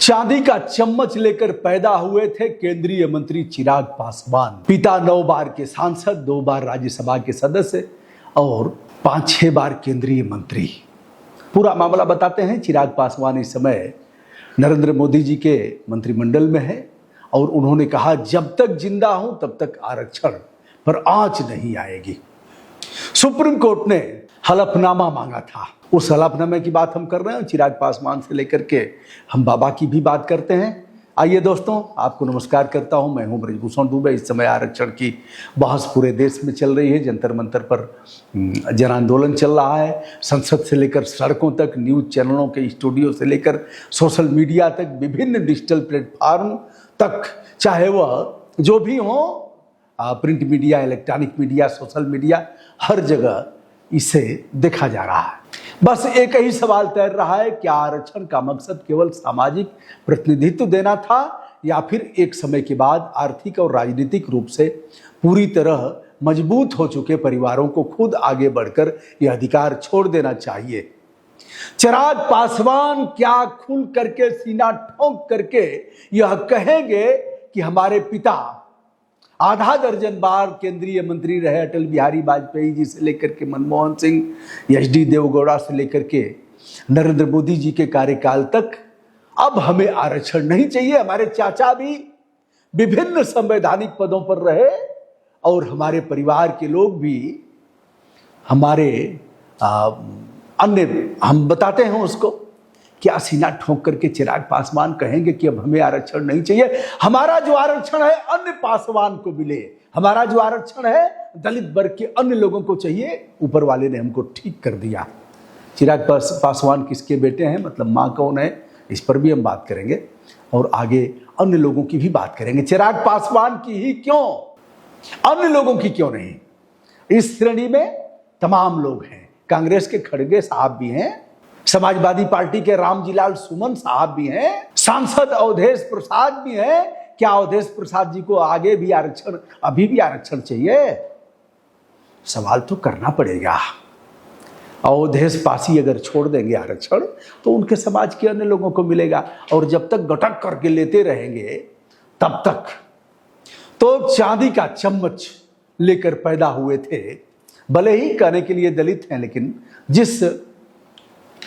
चांदी का चम्मच लेकर पैदा हुए थे केंद्रीय मंत्री चिराग पासवान। पिता 9 बार के सांसद, 2 बार राज्यसभा के सदस्य और 5-6 बार केंद्रीय मंत्री। पूरा मामला बताते हैं। चिराग पासवान इस समय नरेंद्र मोदी जी के मंत्रिमंडल में है और उन्होंने कहा जब तक जिंदा हूं तब तक आरक्षण पर आंच नहीं आएगी। सुप्रीम कोर्ट ने हलफनामा मांगा था। उस हलफनामे की बात हम कर रहे हैं। चिराग पासवान से लेकर के हम बाबा की भी बात करते हैं। आइए दोस्तों, आपको नमस्कार करता हूं। मैं हूं ब्रजभूषण दुबे। इस समय आरक्षण की बहस पूरे देश में चल रही है। जंतर मंतर पर जन आंदोलन चल रहा है। संसद से लेकर सड़कों तक, न्यूज चैनलों के स्टूडियो से लेकर सोशल मीडिया तक, विभिन्न डिजिटल प्लेटफॉर्म तक, चाहे वह जो भी हो, print media, electronic media, social media, हर जगह इसे देखा जा रहा है। बस एक ही सवाल तैर रहा है, क्या आरक्षण का मकसद केवल सामाजिक प्रतिनिधित्व देना था या फिर एक समय के बाद आर्थिक और राजनीतिक रूप से पूरी तरह मजबूत हो चुके परिवारों को खुद आगे बढ़कर यह अधिकार छोड़ देना चाहिए। चिराग पासवान क्या खुल करके, सीना ठोंक करके यह कहेंगे कि हमारे पिता आधा दर्जन बार केंद्रीय मंत्री रहे, अटल बिहारी वाजपेयी जी से लेकर के मनमोहन सिंह, एच.डी. देवेगौड़ा से लेकर के नरेंद्र मोदी जी के कार्यकाल तक, अब हमें आरक्षण नहीं चाहिए। हमारे चाचा भी विभिन्न संवैधानिक पदों पर रहे और हमारे परिवार के लोग भी, हमारे अन्य, हम बताते हैं उसको, क्या सीना ठोक करके चिराग पासवान कहेंगे कि अब हमें आरक्षण नहीं चाहिए। हमारा जो आरक्षण है अन्य पासवान को मिले, हमारा जो आरक्षण है दलित वर्ग के अन्य लोगों को चाहिए। ऊपर वाले ने हमको ठीक कर दिया। चिराग पासवान किसके बेटे हैं, मतलब माँ कौन है, इस पर भी हम बात करेंगे और आगे अन्य लोगों की भी बात करेंगे। चिराग पासवान की ही क्यों, अन्य लोगों की क्यों नहीं। इस श्रेणी में तमाम लोग हैं। कांग्रेस के खड़गे साहब भी हैं, समाजवादी पार्टी के रामजीलाल सुमन साहब भी हैं, सांसद अवधेश प्रसाद भी हैं। क्या अवधेश प्रसाद जी को आगे भी आरक्षण, अभी भी आरक्षण चाहिए? सवाल तो करना पड़ेगा। अवधेश पासी अगर छोड़ देंगे आरक्षण तो उनके समाज के अन्य लोगों को मिलेगा और जब तक गटक करके लेते रहेंगे तब तक। तो चांदी का चम्मच लेकर पैदा हुए थे, भले ही कहने के लिए दलित हैं, लेकिन जिस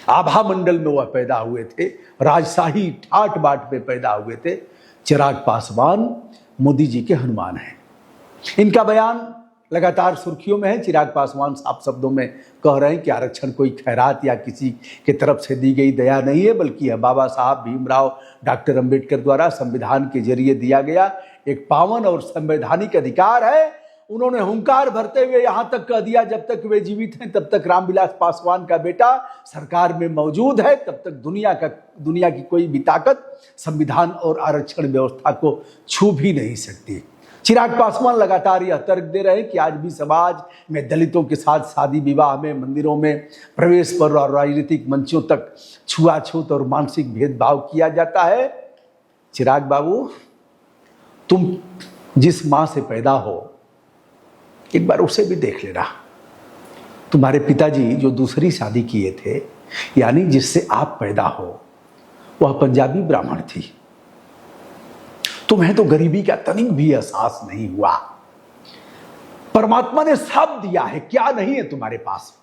आभा मंडल में वह पैदा हुए थे, राजशाही ठाट बाट में पैदा हुए थे, चिराग पासवान मोदी जी के हनुमान हैं। इनका बयान लगातार सुर्खियों में है। चिराग पासवान साफ शब्दों में कह रहे हैं कि आरक्षण कोई खैरात या किसी के तरफ से दी गई दया नहीं है, बल्कि यह बाबा साहब भीमराव डॉक्टर अंबेडकर द्वारा संविधान के जरिए दिया गया एक पावन और संवैधानिक अधिकार है। उन्होंने हुंकार भरते हुए यहां तक कह दिया, जब तक वे जीवित हैं तब तक रामविलास पासवान का बेटा सरकार में मौजूद है, तब तक दुनिया की कोई भी ताकत संविधान और आरक्षण व्यवस्था को छू भी नहीं सकती। चिराग पासवान लगातार यह तर्क दे रहे हैं कि आज भी समाज में दलितों के साथ शादी विवाह में, मंदिरों में प्रवेश पर और राजनीतिक मंचों तक छुआछूत और मानसिक भेदभाव किया जाता है। चिराग बाबू, तुम जिस मां से पैदा हो एक बार उसे भी देख लेना। तुम्हारे पिताजी जो दूसरी शादी किए थे, यानी जिससे आप पैदा हो, वह पंजाबी ब्राह्मण थी। तुम्हें तो गरीबी का तनिक भी एहसास नहीं हुआ। परमात्मा ने सब दिया है, क्या नहीं है तुम्हारे पास,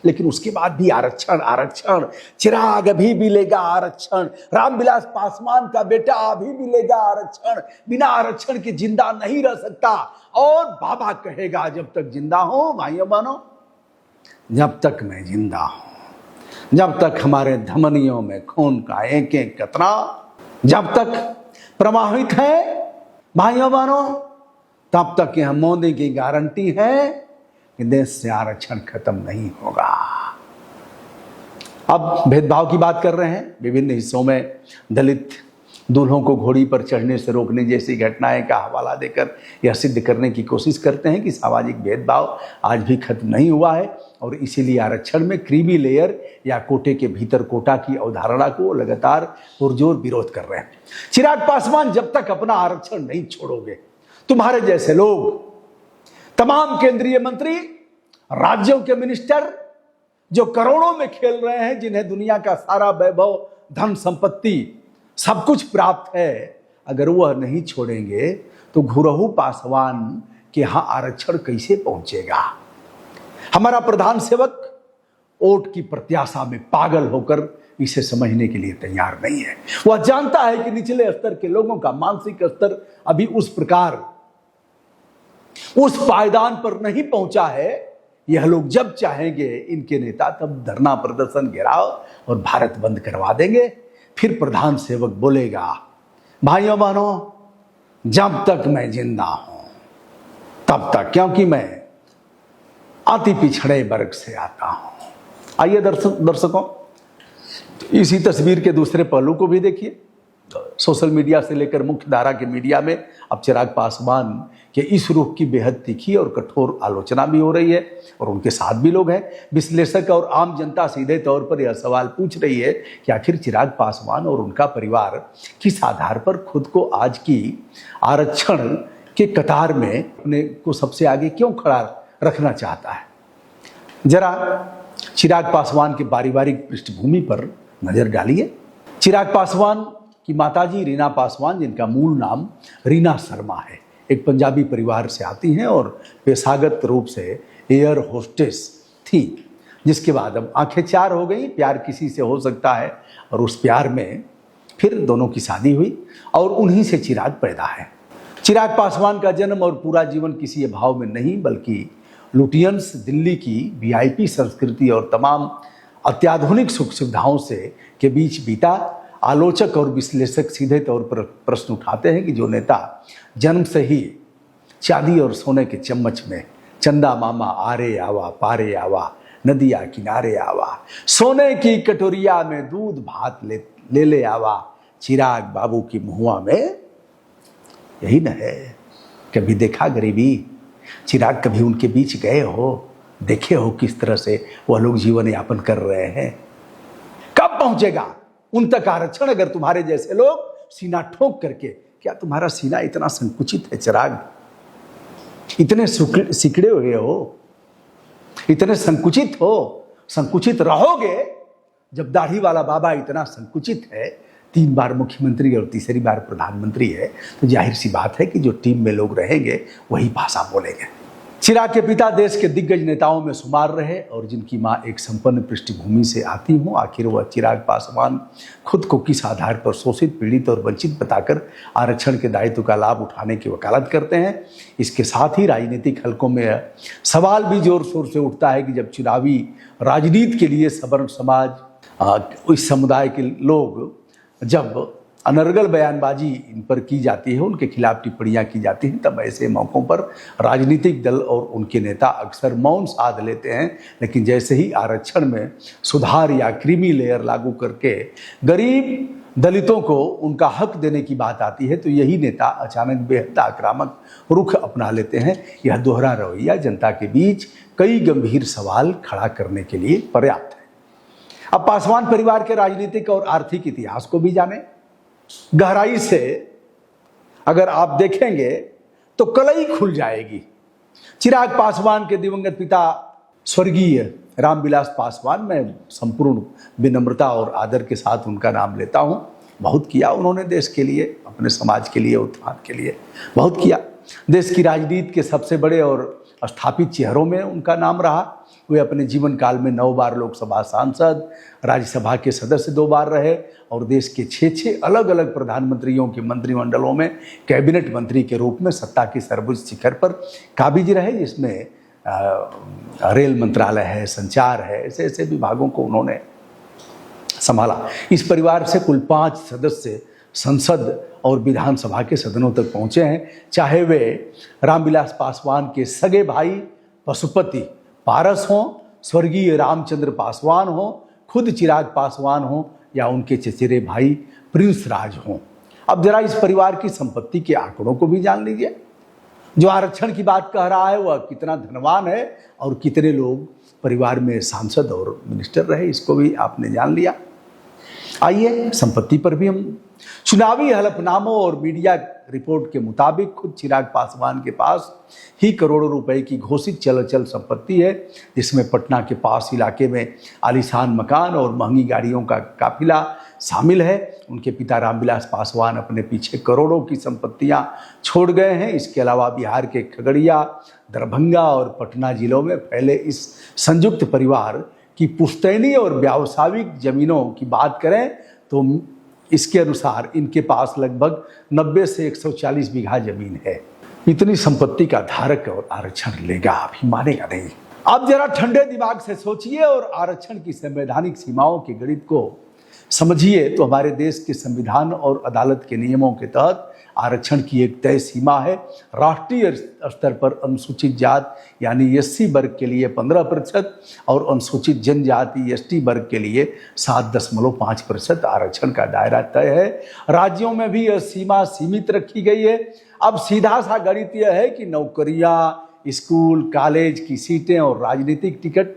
लेकिन उसके बाद भी आरक्षण आरक्षण। चिराग अभी भी लेगा आरक्षण, रामविलास पासवान का बेटा अभी भी लेगा आरक्षण, बिना आरक्षण के जिंदा नहीं रह सकता। और बाबा कहेगा जब तक जिंदा हो, भाइयों बहनों, जब तक मैं जिंदा हूं, जब तक हमारे धमनियों में खून का एक एक कतरा जब तक प्रवाहित है, भाइयों बहनों, तब तक यह मोदी की गारंटी है कि देश से आरक्षण खत्म नहीं होगा। अब भेदभाव की बात कर रहे हैं। विभिन्न हिस्सों में दलित दूल्हों को घोड़ी पर चढ़ने से रोकने जैसी घटनाएं का हवाला देकर यह सिद्ध करने की कोशिश करते हैं कि सामाजिक भेदभाव आज भी खत्म नहीं हुआ है और इसीलिए आरक्षण में क्रीमी लेयर या कोटे के भीतर कोटा की अवधारणा को लगातार पुरजोर विरोध कर रहे हैं। चिराग पासवान, जब तक अपना आरक्षण नहीं छोड़ोगे, तुम्हारे जैसे लोग, तमाम केंद्रीय मंत्री, राज्यों के मिनिस्टर जो करोड़ों में खेल रहे हैं, जिन्हें दुनिया का सारा वैभव, धन संपत्ति सब कुछ प्राप्त है, अगर वह नहीं छोड़ेंगे तो घुरहु पासवान के यहां आरक्षण कैसे पहुंचेगा। हमारा प्रधान सेवक वोट की प्रत्याशा में पागल होकर इसे समझने के लिए तैयार नहीं है। वह जानता है कि निचले स्तर के लोगों का मानसिक स्तर अभी उस प्रकार उस पायदान पर नहीं पहुंचा है। यह लोग जब चाहेंगे इनके नेता तब धरना प्रदर्शन घेराव और भारत बंद करवा देंगे। फिर प्रधान सेवक बोलेगा, भाइयों बहनों, जब तक मैं जिंदा हूं तब तक, क्योंकि मैं अति पिछड़े वर्ग से आता हूं। आइए दर्शकों, इसी तस्वीर के दूसरे पहलू को भी देखिए। सोशल मीडिया से लेकर मुख्य धारा के मीडिया में अब चिराग पासवान के इस रुख की बेहद तीखी और कठोर आलोचना भी हो रही है और उनके साथ भी लोग हैं। विश्लेषक और आम जनता सीधे तौर पर यह सवाल पूछ रही है कि आखिर चिराग पासवान और उनका परिवार किस आधार पर खुद को आज की आरक्षण के कतार में अपने को सबसे आगे क्यों खड़ा रखना चाहता है। जरा चिराग पासवान के पारिवारिक पृष्ठभूमि पर नजर डालिए। चिराग पासवान की माताजी रीना पासवान, जिनका मूल नाम रीना शर्मा है, एक पंजाबी परिवार से आती हैं और पेशागत रूप से एयर होस्टेस थी, जिसके बाद अब आंखें चार हो गई। प्यार किसी से हो सकता है और उस प्यार में फिर दोनों की शादी हुई और उन्हीं से चिराग पैदा है। चिराग पासवान का जन्म और पूरा जीवन किसी अभाव में नहीं बल्कि लुटियंस दिल्ली की वीआईपी संस्कृति और तमाम अत्याधुनिक सुख सुविधाओं से के बीच बीता। आलोचक और विश्लेषक सीधे तौर पर प्रश्न उठाते हैं कि जो नेता जन्म से ही चांदी और सोने के चम्मच में चंदा मामा आरे आवा पारे आवा नदिया किनारे आवा, सोने की कटोरिया में दूध भात ले आवा, चिराग बाबू की मुहुआ में यही न है। कभी देखा गरीबी? चिराग कभी उनके बीच गए हो, देखे हो किस तरह से वह लोग जीवन यापन कर रहे हैं? कब पहुंचेगा उन तक आरक्षण अगर तुम्हारे जैसे लोग सीना ठोक करके? क्या तुम्हारा सीना इतना संकुचित है चिराग? इतने सिकड़े हुए हो, इतने संकुचित हो, संकुचित रहोगे। जब दाढ़ी वाला बाबा इतना संकुचित है, 3 बार मुख्यमंत्री और तीसरी बार प्रधानमंत्री है, तो जाहिर सी बात है कि जो टीम में लोग रहेंगे वही भाषा बोलेंगे। चिराग के पिता देश के दिग्गज नेताओं में शुमार रहे और जिनकी मां एक संपन्न पृष्ठभूमि से आती हूँ। आखिर वह चिराग पासवान खुद को किस आधार पर शोषित, पीड़ित और वंचित बताकर आरक्षण के दायित्व का लाभ उठाने की वकालत करते हैं। इसके साथ ही राजनीतिक हलकों में सवाल भी जोर शोर से उठता है कि जब चुनावी राजनीति के लिए सवर्ण समाज, इस समुदाय के लोग जब अनर्गल बयानबाजी इन पर की जाती है, उनके खिलाफ टिप्पणियां की जाती हैं, तब ऐसे मौक़ों पर राजनीतिक दल और उनके नेता अक्सर मौन साध लेते हैं। लेकिन जैसे ही आरक्षण में सुधार या क्रीमी लेयर लागू करके गरीब दलितों को उनका हक देने की बात आती है, तो यही नेता अचानक बेहद आक्रामक रुख अपना लेते हैं। यह दोहरा रवैया जनता के बीच कई गंभीर सवाल खड़ा करने के लिए पर्याप्त है। अब पासवान परिवार के राजनीतिक और आर्थिक इतिहास को भी जाने। गहराई से अगर आप देखेंगे तो कलई खुल जाएगी। चिराग पासवान के दिवंगत पिता स्वर्गीय रामविलास पासवान, मैं संपूर्ण विनम्रता और आदर के साथ उनका नाम लेता हूं। बहुत किया उन्होंने देश के लिए, अपने समाज के लिए, उत्थान के लिए बहुत किया। देश की राजनीति के सबसे बड़े और स्थापित चेहरों में उनका नाम रहा। वे अपने जीवन काल में 9 बार लोकसभा सांसद, राज्यसभा के सदस्य 2 बार रहे और देश के 6 अलग अलग प्रधानमंत्रियों के मंत्रिमंडलों में कैबिनेट मंत्री के रूप में सत्ता की सर्वोच्च शिखर पर काबिज रहे, जिसमें रेल मंत्रालय है, संचार है, ऐसे ऐसे विभागों को उन्होंने संभाला। इस परिवार से कुल 5 सदस्य संसद और विधानसभा के सदनों तक पहुंचे हैं, चाहे वे रामविलास पासवान के सगे भाई पशुपति पारस हों, स्वर्गीय रामचंद्र पासवान हों, खुद चिराग पासवान हों या उनके चचेरे भाई प्रिंस राज हों। अब जरा इस परिवार की संपत्ति के आंकड़ों को भी जान लीजिए। जो आरक्षण की बात कह रहा है वह कितना धनवान है और कितने लोग परिवार में सांसद और मिनिस्टर रहे, इसको भी आपने जान लिया। आइए संपत्ति पर भी हम, चुनावी हलफनामों और मीडिया रिपोर्ट के मुताबिक खुद चिराग पासवान के पास ही करोड़ों रुपए की घोषित चल अचल संपत्ति है, जिसमें पटना के पास इलाके में आलीशान मकान और महंगी गाड़ियों का काफिला शामिल है। उनके पिता रामविलास पासवान अपने पीछे करोड़ों की संपत्तियां छोड़ गए हैं। इसके अलावा बिहार के खगड़िया, दरभंगा और पटना जिलों में फैले इस संयुक्त परिवार की पुश्तैनी और व्यावसायिक जमीनों की बात करें तो इसके अनुसार इनके पास लगभग 90 से 140 बीघा जमीन है। इतनी संपत्ति का धारक और आरक्षण लेगा, अभी मानेगा नहीं। अब जरा ठंडे दिमाग से सोचिए और आरक्षण की संवैधानिक सीमाओं के गणित को समझिए तो हमारे देश के संविधान और अदालत के नियमों के तहत आरक्षण की एक तय सीमा है। राष्ट्रीय स्तर पर अनुसूचित जाति यानी एससी वर्ग के लिए 15% और अनुसूचित जनजाति एसटी वर्ग के लिए 7.5% आरक्षण का दायरा तय है। राज्यों में भी यह सीमा सीमित रखी गई है। अब सीधा सा गणित यह है कि नौकरियां, स्कूल, कॉलेज की सीटें और राजनीतिक टिकट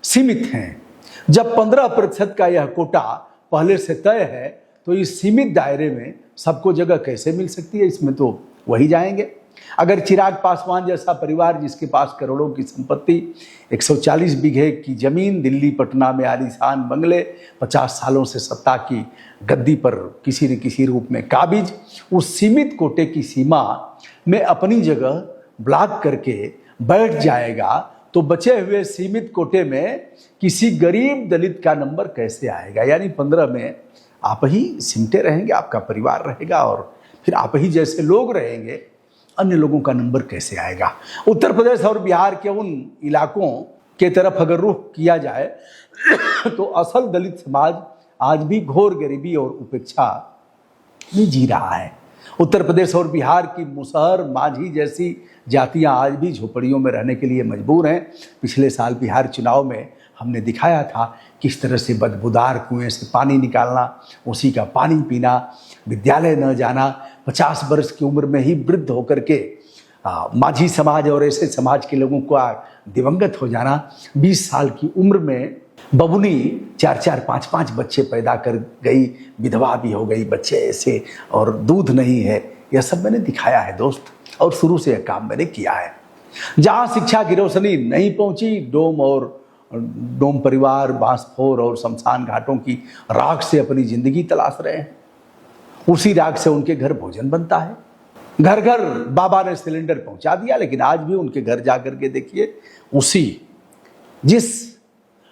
सीमित हैं। जब 15% का यह कोटा पहले से तय है तो इस सीमित दायरे में सबको जगह कैसे मिल सकती है? इसमें तो वही जाएंगे। अगर चिराग पासवान जैसा परिवार जिसके पास करोड़ों की संपत्ति, 140 बीघे की जमीन, दिल्ली पटना में आलीशान बंगले, 50 सालों से सत्ता की गद्दी पर किसी न किसी रूप में काबिज, उस सीमित कोटे की सीमा में अपनी जगह ब्लॉक करके बैठ जाएगा तो बचे हुए सीमित कोटे में किसी गरीब दलित का नंबर कैसे आएगा? यानी 15 में आप ही सिमटे रहेंगे, आपका परिवार रहेगा और फिर आप ही जैसे लोग रहेंगे, अन्य लोगों का नंबर कैसे आएगा? उत्तर प्रदेश और बिहार के उन इलाकों के तरफ अगर रुख किया जाए तो असल दलित समाज आज भी घोर गरीबी और उपेक्षा में जी रहा है। उत्तर प्रदेश और बिहार की मुसहर, माझी जैसी जातियां आज भी झोपड़ियों में रहने के लिए मजबूर हैं। पिछले साल बिहार चुनाव में हमने दिखाया था किस तरह से बदबूदार कुएं से पानी निकालना, उसी का पानी पीना, विद्यालय न जाना, 50 वर्ष की उम्र में ही वृद्ध होकर के माझी समाज और ऐसे समाज के लोगों का दिवंगत हो जाना, 20 साल की उम्र में बबुनी 4-4, 5-5 बच्चे पैदा कर गई, विधवा भी हो गई, बच्चे ऐसे और दूध नहीं है। यह सब मैंने दिखाया है दोस्त, और शुरू से यह काम मैंने किया है। जहां शिक्षा की रोशनी नहीं पहुंची, डोम परिवार बांसफोर और शमशान घाटों की राख से अपनी जिंदगी तलाश रहे हैं। उसी राख से उनके घर भोजन बनता है। घर घर बाबा ने सिलेंडर पहुंचा दिया, लेकिन आज भी उनके घर जाकर के देखिए, जिस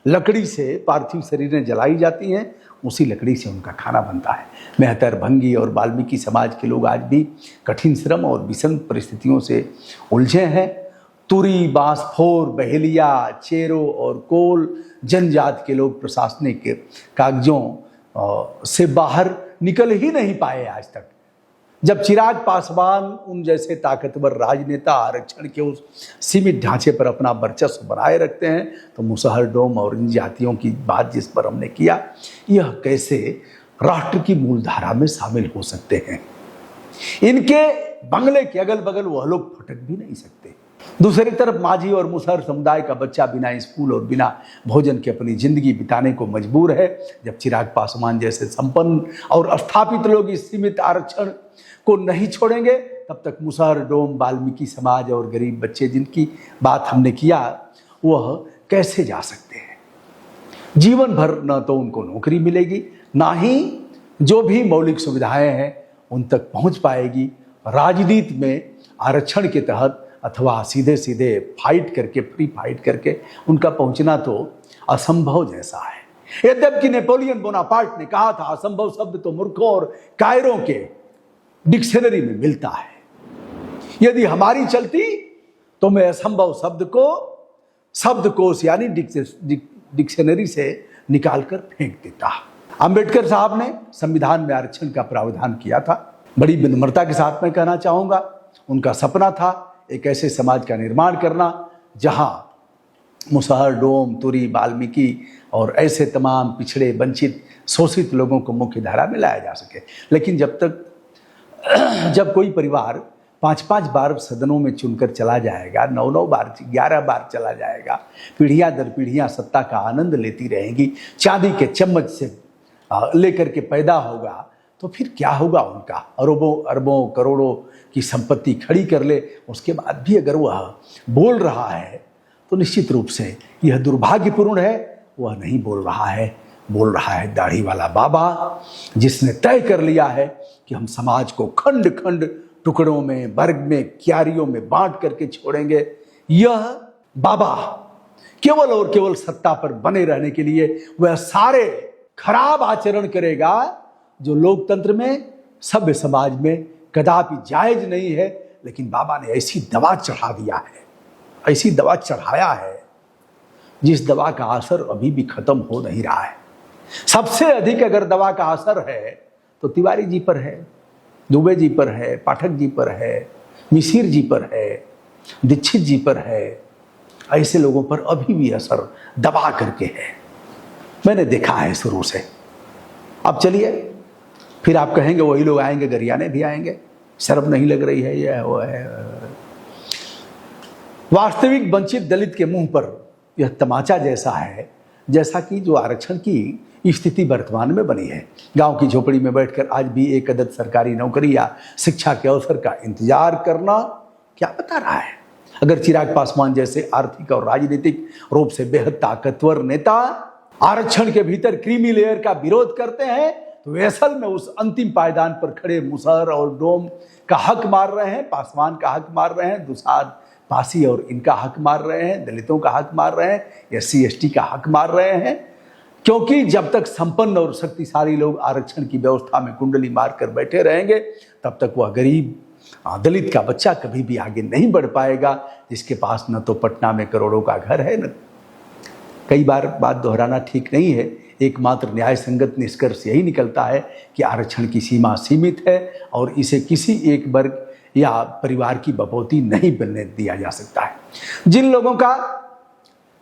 लकड़ी से पार्थिव शरीरें जलाई जाती हैं उसी लकड़ी से उनका खाना बनता है। मेहतर, भंगी और वाल्मीकि समाज के लोग आज भी कठिन श्रम और विषम परिस्थितियों से उलझे हैं। तुरी, बांसफोर, बहेलिया, चेरो और कोल जनजाति के लोग प्रशासनिक कागजों से बाहर निकल ही नहीं पाए आज तक। जब चिराग पासवान उन जैसे ताकतवर राजनेता आरक्षण के उस सीमित ढांचे पर अपना वर्चस्व बनाए रखते हैं तो मुसहर, डोम और इन जातियों की बात जिस पर हमने किया, यह कैसे राष्ट्र की मूलधारा में शामिल हो सकते हैं? इनके बंगले के अगल बगल वह लोग फटक भी नहीं सकते। दूसरी तरफ माझी और मुसहर समुदाय का बच्चा बिना स्कूल और बिना भोजन के अपनी जिंदगी बिताने को मजबूर है। जब चिराग पासवान जैसे संपन्न और स्थापित लोग इस सीमित आरक्षण को नहीं छोड़ेंगे, तब तक मुसहर, डोम, वाल्मीकि समाज और गरीब बच्चे जिनकी बात हमने किया, वह कैसे जा सकते हैं? जीवन भर न तो उनको नौकरी मिलेगी, ना ही जो भी मौलिक सुविधाएं हैं उन तक पहुंच पाएगी। राजनीति में आरक्षण के तहत अथवा सीधे सीधे फाइट करके, फ्री फाइट करके उनका पहुंचना तो असंभव जैसा है। यद्यपि नेपोलियन बोनापार्ट ने कहा था, असंभव शब्द तो मूर्खों और कायरों के डिक्शनरी में मिलता है। यदि हमारी चलती तो मैं असंभव शब्द को शब्दकोश यानी डिक्शनरी से निकालकर फेंक देता। अंबेडकर साहब ने संविधान में आरक्षण का प्रावधान किया था। बड़ी विनम्रता के साथ मैं कहना चाहूंगा, उनका सपना था एक ऐसे समाज का निर्माण करना जहां मुसहर, डोम, तुरी, वाल्मीकि और ऐसे तमाम पिछड़े, वंचित, शोषित लोगों को मुख्य धारा में लाया जा सके। लेकिन जब कोई परिवार 5-5 बार सदनों में चुनकर चला जाएगा, 9-9 बार, 11 बार चला जाएगा, पीढ़ियां दर पीढ़ियां सत्ता का आनंद लेती रहेंगी, चांदी के चम्मच से लेकर के पैदा होगा, तो फिर क्या होगा उनका? अरबों अरबों करोड़ों की संपत्ति खड़ी कर ले, उसके बाद भी अगर वह बोल रहा है तो निश्चित रूप से यह दुर्भाग्यपूर्ण है। वह नहीं बोल रहा है, बोल रहा है दाढ़ी वाला बाबा, जिसने तय कर लिया है कि हम समाज को खंड खंड टुकड़ों में, वर्ग में, क्यारियों में बांट करके छोड़ेंगे। यह बाबा केवल और केवल सत्ता पर बने रहने के लिए वह सारे खराब आचरण करेगा जो लोकतंत्र में, सभ्य समाज में कदापि जायज नहीं है। लेकिन बाबा ने ऐसी दवा चढ़ा दिया है, ऐसी दवा चढ़ाया है जिस दवा का असर अभी भी खत्म हो नहीं रहा है। सबसे अधिक अगर दवा का असर है तो तिवारी जी पर है, दुबे जी पर है, पाठक जी पर है, मिसिर जी पर है, दीक्षित जी पर है। ऐसे लोगों पर अभी भी असर दबा करके है, मैंने देखा है शुरू से। अब चलिए, फिर आप कहेंगे वही लोग आएंगे, गरियाने भी आएंगे, शर्म नहीं लग रही है, यह वो है। वास्तविक वंचित दलित के मुंह पर यह तमाचा जैसा है, जैसा कि जो आरक्षण की स्थिति वर्तमान में बनी है। गांव की झोपड़ी में बैठकर आज भी एक अदद सरकारी नौकरी या शिक्षा के अवसर का इंतजार करना क्या बता रहा है? अगर चिराग पासवान जैसे आर्थिक और राजनीतिक रूप से बेहद ताकतवर नेता आरक्षण के भीतर क्रीमी लेयर का विरोध करते हैं तो वे असल में उस अंतिम पायदान पर खड़े मुसहर और डोम का हक मार रहे हैं, पासवान का हक मार रहे हैं, दुसाद पासी और इनका हक मार रहे हैं, दलितों का हक मार रहे हैं, SC ST का हक मार रहे हैं। क्योंकि जब तक संपन्न और शक्तिशाली लोग आरक्षण की व्यवस्था में कुंडली मारकर बैठे रहेंगे, तब तक वह गरीब दलित का बच्चा कभी भी आगे नहीं बढ़ पाएगा, जिसके पास न तो पटना में करोड़ों का घर है, न कई बार बात दोहराना ठीक नहीं है। एकमात्र न्याय संगत निष्कर्ष यही निकलता है कि आरक्षण की सीमा सीमित है और इसे किसी एक वर्ग या परिवार की बपौती नहीं बनने दिया जा सकता है।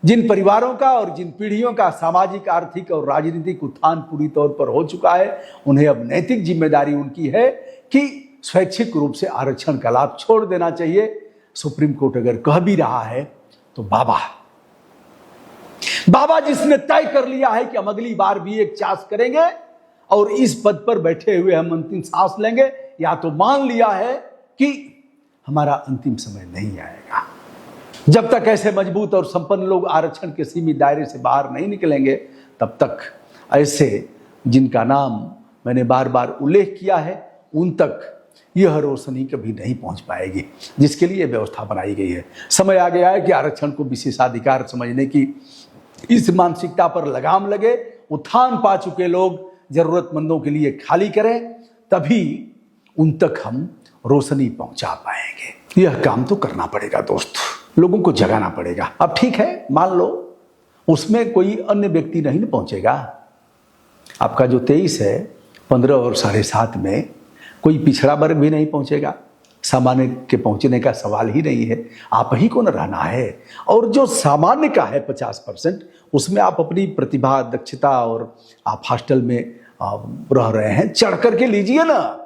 जिन परिवारों का और जिन पीढ़ियों का सामाजिक, आर्थिक और राजनीतिक उत्थान पूरी तौर पर हो चुका है, उन्हें अब नैतिक जिम्मेदारी उनकी है कि स्वैच्छिक रूप से आरक्षण का लाभ छोड़ देना चाहिए। सुप्रीम कोर्ट अगर कह भी रहा है तो बाबा जिसने तय कर लिया है कि हम अगली बार भी एक चांस करेंगे और इस पद पर बैठे हुए हम अंतिम सांस लेंगे, या तो मान लिया है कि हमारा अंतिम समय नहीं आएगा। जब तक ऐसे मजबूत और संपन्न लोग आरक्षण के सीमित दायरे से बाहर नहीं निकलेंगे, तब तक ऐसे जिनका नाम मैंने बार बार उल्लेख किया है, उन तक यह रोशनी कभी नहीं पहुंच पाएगी जिसके लिए व्यवस्था बनाई गई है। समय आ गया है कि आरक्षण को विशेषाधिकार समझने की इस मानसिकता पर लगाम लगे। उत्थान पा चुके लोग जरूरतमंदों के लिए खाली करें, तभी उन तक हम रोशनी पहुंचा पाएंगे। यह काम तो करना पड़ेगा दोस्त, लोगों को जगाना पड़ेगा। अब ठीक है, मान लो उसमें कोई अन्य व्यक्ति नहीं पहुंचेगा। आपका जो 23 है, 15 और 7.5 में कोई पिछड़ा वर्ग भी नहीं पहुंचेगा। सामान्य के पहुंचने का सवाल ही नहीं है, आप ही को न रहना है। और जो सामान्य का है 50%, उसमें आप अपनी प्रतिभा, दक्षता और आप हॉस्टल में रह रहे हैं, चढ़ करके लीजिए ना,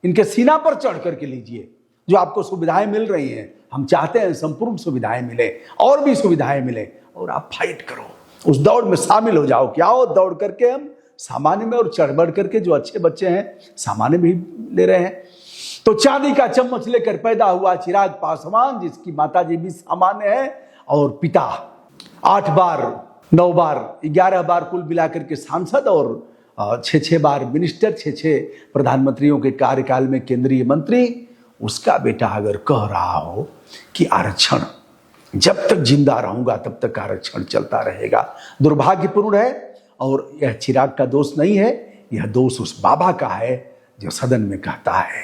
इनके सीना पर चढ़ करके लीजिए। जो आपको सुविधाएं मिल रही हैं, हम चाहते हैं संपूर्ण सुविधाएं मिले, और भी सुविधाएं मिले, और आप फाइट करो, उस दौड़ में शामिल हो जाओ। क्या हो, दौड़ करके हम सामान्य में और चढ़ बढ़ करके जो अच्छे बच्चे हैं सामान्य भी ले रहे हैं। तो चांदी का चम्मच लेकर पैदा हुआ चिराग पासवान, जिसकी माताजी भी सामान्य है और पिता 8 बार 9 बार 11 बार कुल मिलाकर के सांसद और 6 बार मिनिस्टर, 6 प्रधानमंत्रियों के कार्यकाल में केंद्रीय मंत्री, उसका बेटा अगर कह रहा हो कि आरक्षण जब तक जिंदा रहूंगा तब तक आरक्षण चलता रहेगा, दुर्भाग्यपूर्ण है। और यह चिराग का दोष नहीं है, यह दोष उस बाबा का है जो सदन में कहता है,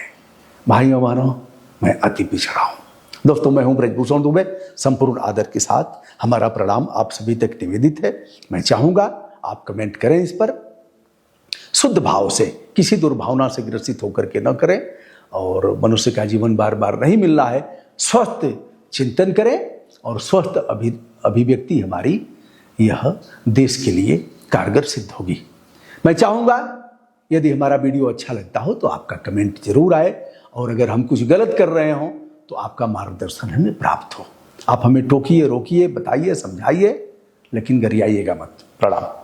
भाइयों बहनों, मैं अति पिछड़ा हूं। दोस्तों, मैं हूं ब्रजभूषण दुबे, संपूर्ण आदर के साथ हमारा प्रणाम आप सभी तक निवेदित है। मैं चाहूंगा आप कमेंट करें इस पर, शुद्ध भाव से, किसी दुर्भावना से ग्रसित होकर के न करें। और मनुष्य का जीवन बार बार नहीं मिल रहा है, स्वस्थ चिंतन करें और स्वस्थ अभिव्यक्ति हमारी यह देश के लिए कारगर सिद्ध होगी। मैं चाहूँगा यदि हमारा वीडियो अच्छा लगता हो तो आपका कमेंट जरूर आए, और अगर हम कुछ गलत कर रहे हों तो आपका मार्गदर्शन हमें प्राप्त हो। आप हमें टोकिए, रोकिए, बताइए, समझाइए, लेकिन गरियाइएगा मत। प्रणाम।